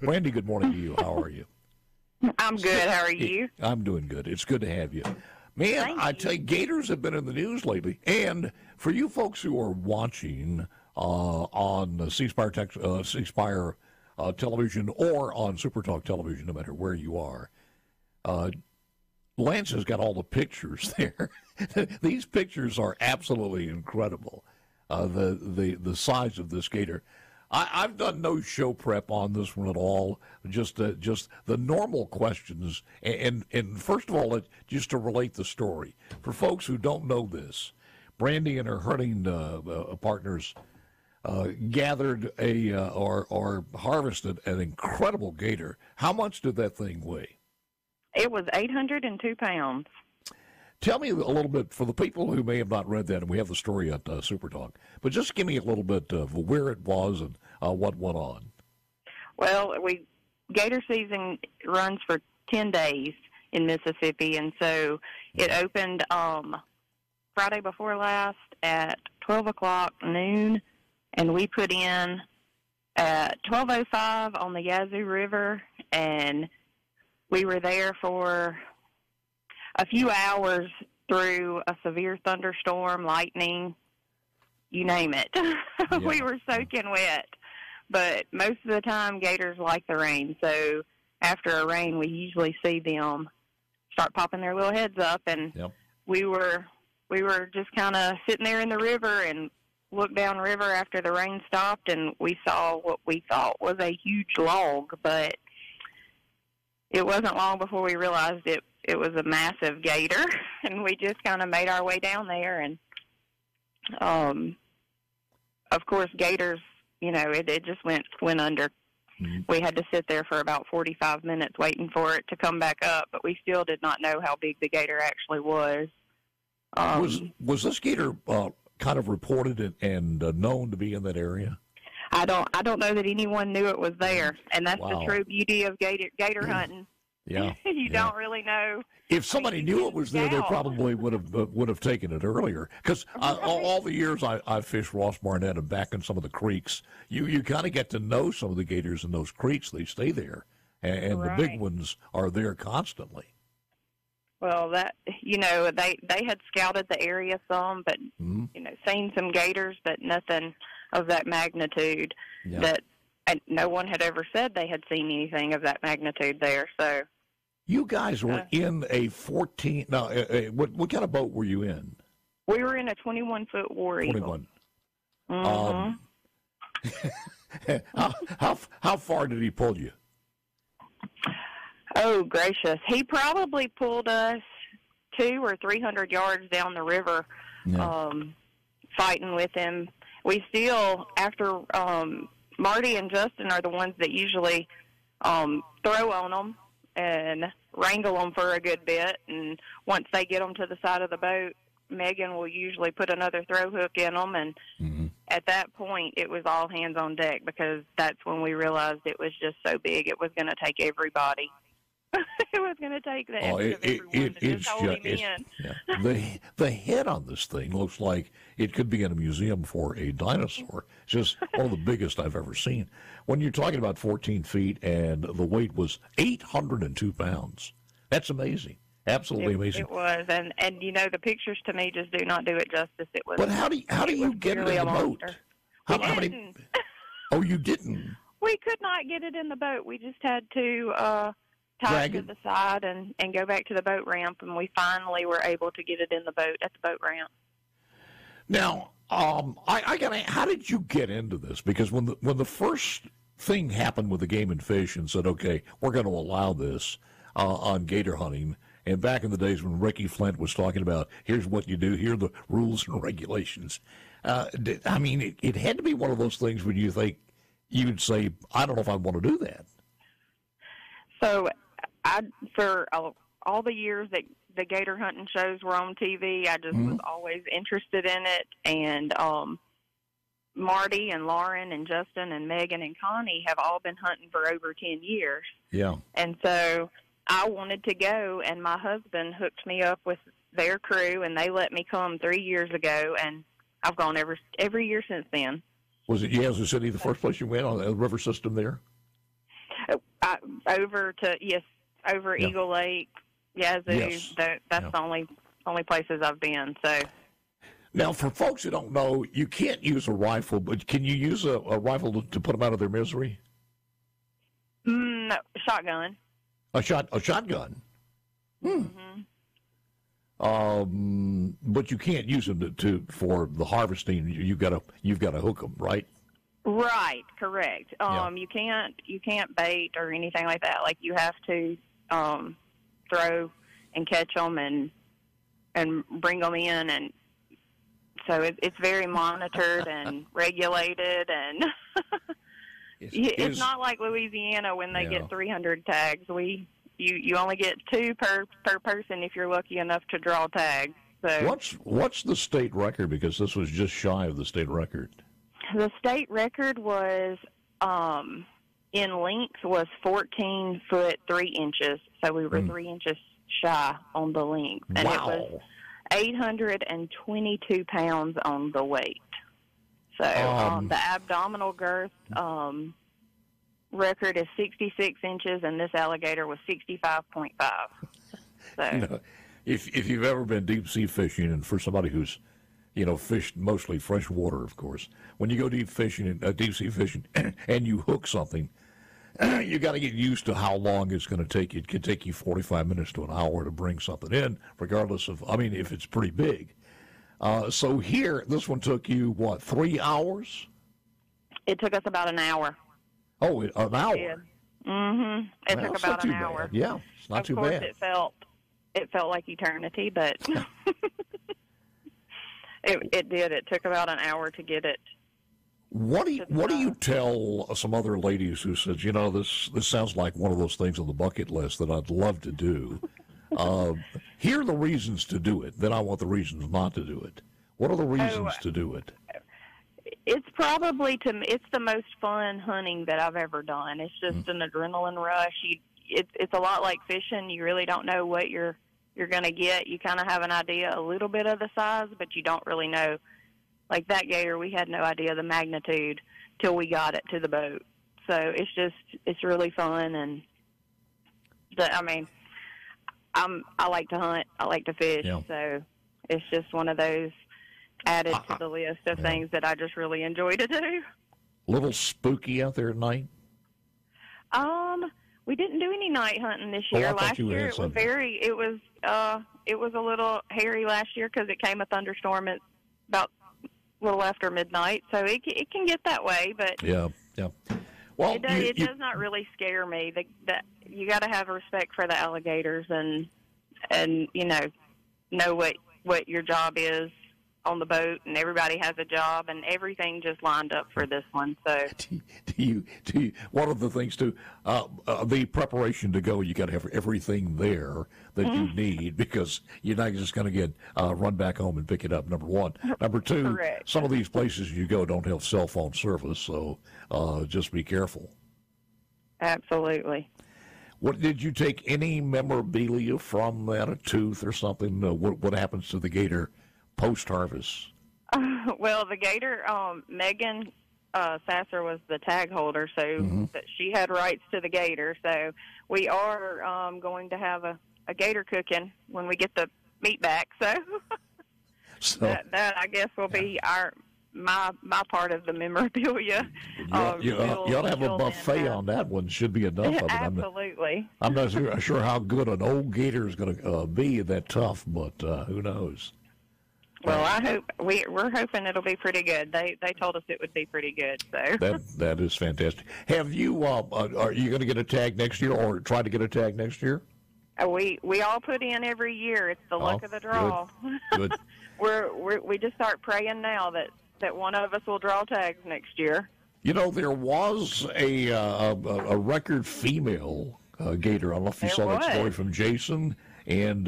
Brandi, good morning to you. How are you? I'm good. How are you? I'm doing good. It's good to have you. Man, I tell you, gators have been in the news lately. And for you folks who are watching on C Spire television or on SuperTalk television, no matter where you are, Lance has got all the pictures there. These pictures are absolutely incredible. The size of this gator. I've done no show prep on this one at all. Just the normal questions. And first of all, just to relate the story for folks who don't know this, Brandi and her hunting partners gathered or harvested an incredible gator. How much did that thing weigh? It was 802 pounds. Tell me a little bit, for the people who may have not read that, and we have the story at SuperTalk, but just give me a little bit of where it was and what went on. Well, gator season runs for 10 days in Mississippi, and so it opened Friday before last at 12 o'clock noon, and we put in at 12:05 on the Yazoo River, and we were there for a few hours through a severe thunderstorm, lightning, you name it. Yeah. We were soaking wet. But most of the time, gators like the rain. So after a rain, we usually see them start popping their little heads up. And we were just kind of sitting there in the river and looked down river after the rain stopped, and we saw what we thought was a huge log. But it wasn't long before we realized it was a massive gator, and we just kind of made our way down there. And, of course, gators, it just went under. Mm-hmm. We had to sit there for about 45 minutes waiting for it to come back up, but we still did not know how big the gator actually was. Was this gator kind of reported and known to be in that area? I don't know that anyone knew it was there, and that's the true beauty of gator hunting. Yeah, you don't really know. If somebody knew it was there, they probably would have taken it earlier. Because all the years I've fished Ross Barnett and back in some of the creeks, you kind of get to know some of the gators in those creeks. They stay there, and the big ones are there constantly. Well, they had scouted the area some, but seen some gators, but nothing of that magnitude. Yeah. And no one had ever said they had seen anything of that magnitude there. So you guys were in a 14. No, what kind of boat were you in? We were in a 21-foot War Eagle. 21. Mm-hmm. How far did he pull you? Oh gracious! He probably pulled us 200 or 300 yards down the river. Yeah. Fighting with him. We still, after Marty and Justin are the ones that usually throw on them and wrangle them for a good bit. And once they get them to the side of the boat, Megan will usually put another throw hook in them. And at that point, it was all hands on deck, because that's when we realized it was just so big, it was going to take everybody. It was going to take the effort of everyone to just hold him in. Yeah. The head on this thing looks like it could be in a museum for a dinosaur. It's just one of the biggest I've ever seen. When you're talking about 14 feet and the weight was 802 pounds, that's amazing. Absolutely amazing. It was, and the pictures to me just do not do it justice. It was. But how do you get it in the boat? We didn't. Oh, you didn't? We could not get it in the boat. We just had to tie it to the side and go back to the boat ramp, and we finally were able to get it in the boat at the boat ramp. Now, how did you get into this? Because when the first thing happened with the Game and Fish and said, okay, we're going to allow this on gator hunting, and back in the days when Ricky Flint was talking about, here's what you do, here are the rules and regulations. It had to be one of those things when you'd say, I don't know if I want to do that. So for all the years that the gator hunting shows were on TV, I just was always interested in it. And Marty and Lauren and Justin and Megan and Connie have all been hunting for over 10 years. Yeah. And so I wanted to go, and my husband hooked me up with their crew, and they let me come 3 years ago, and I've gone every year since then. Was it Yazoo City the first place you went on the river system there? Over Eagle Lake, Yazoo. Yes. That's the only places I've been. So. Now, for folks who don't know, you can't use a rifle, but can you use a rifle to put them out of their misery? No, shotgun. A shotgun. Mm-hmm. But you can't use them for the harvesting. You've got to hook them, right? Right, correct. You can't bait or anything like that. Like, you have to throw and catch them and bring them in, and so it's very monitored and regulated, and it's not like Louisiana when they get 300 tags. You only get 2 per person if you're lucky enough to draw tags. So what's the state record? Because this was just shy of the state record. The state record was in length was 14 foot 3 inches. So we were 3 inches shy on the length, and it was 822 pounds on the weight. So the abdominal girth record is 66 inches, and this alligator was 65.5. So, if you've ever been deep sea fishing, and for somebody who's fished mostly fresh water, of course, when you go deep sea fishing, and you hook something, you got to get used to how long it's going to take you. It could take you 45 minutes to an hour to bring something in, regardless of, if it's pretty big. So here, this one took you, 3 hours? It took us about an hour. Oh, an hour? Yeah. Mm-hmm. It took about an hour. Bad. Yeah, it's not too bad. Of course, it felt like eternity, but it did. It took about an hour to get it. What do you tell some other ladies who says, this sounds like one of those things on the bucket list that I'd love to do? Here are the reasons to do it. Then I want the reasons not to do it. What are the reasons to do it? It's probably it's the most fun hunting that I've ever done. It's just an adrenaline rush. It's a lot like fishing. You really don't know what you're going to get. You kind of have an idea a little bit of the size, but you don't really know. Like that gator, we had no idea the magnitude till we got it to the boat. So it's really fun, and I like to hunt. I like to fish. Yeah. So it's just one of those added to the list of things that I just really enjoy to do. A little spooky out there at night? We didn't do any night hunting this year. Last year it was a little hairy last year because it came a thunderstorm at about a little after midnight. So it can get that way, but yeah. Well, it does not really scare me. That you got to have respect for the alligators and know what your job is on the boat, and everybody has a job, and everything just lined up for this one. So, do you one of the things too, the preparation to go, you got to have everything there that you need, because you're not just going to get run back home and pick it up. Number one, number two, correct. Some of these places you go don't have cell phone service, so just be careful. Absolutely. What did you take any memorabilia from that, a tooth or something? What happens to the gator post-harvest? Well, the gator, Megan Sasser was the tag holder, so that she had rights to the gator. So we are going to have a gator cooking when we get the meat back. So that I guess will be my part of the memorabilia. You ought to have a buffet on that one. Should be enough of it. Absolutely. I'm not sure how good an old gator is going to be that tough, but who knows? Well, I hope we're hoping it'll be pretty good. They told us it would be pretty good. So that is fantastic. Have you? Are you going to get a tag next year, or try to get a tag next year? We all put in every year. It's the luck of the draw. Good. we just start praying now that one of us will draw tags next year. There was a record female gator. I don't know if you saw that story from Jason. And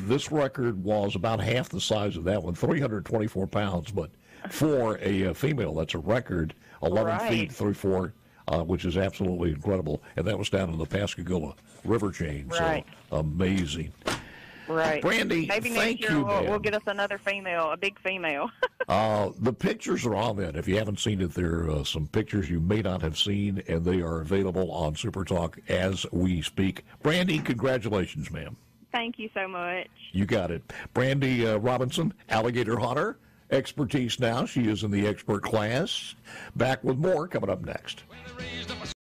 this record was about half the size of that one, 324 pounds. But for a female, that's a record, 11 feet 3/4, which is absolutely incredible. And that was down in the Pascagoula River chain. Right. So amazing. Right. Brandi, maybe thank next year you, we'll get us another female, a big female. The pictures are on that. If you haven't seen it, there are some pictures you may not have seen, and they are available on SuperTalk as we speak. Brandi, congratulations, ma'am. Thank you so much. You got it. Brandi Robinson, Alligator Hunter, expertise now. She is in the expert class. Back with more coming up next.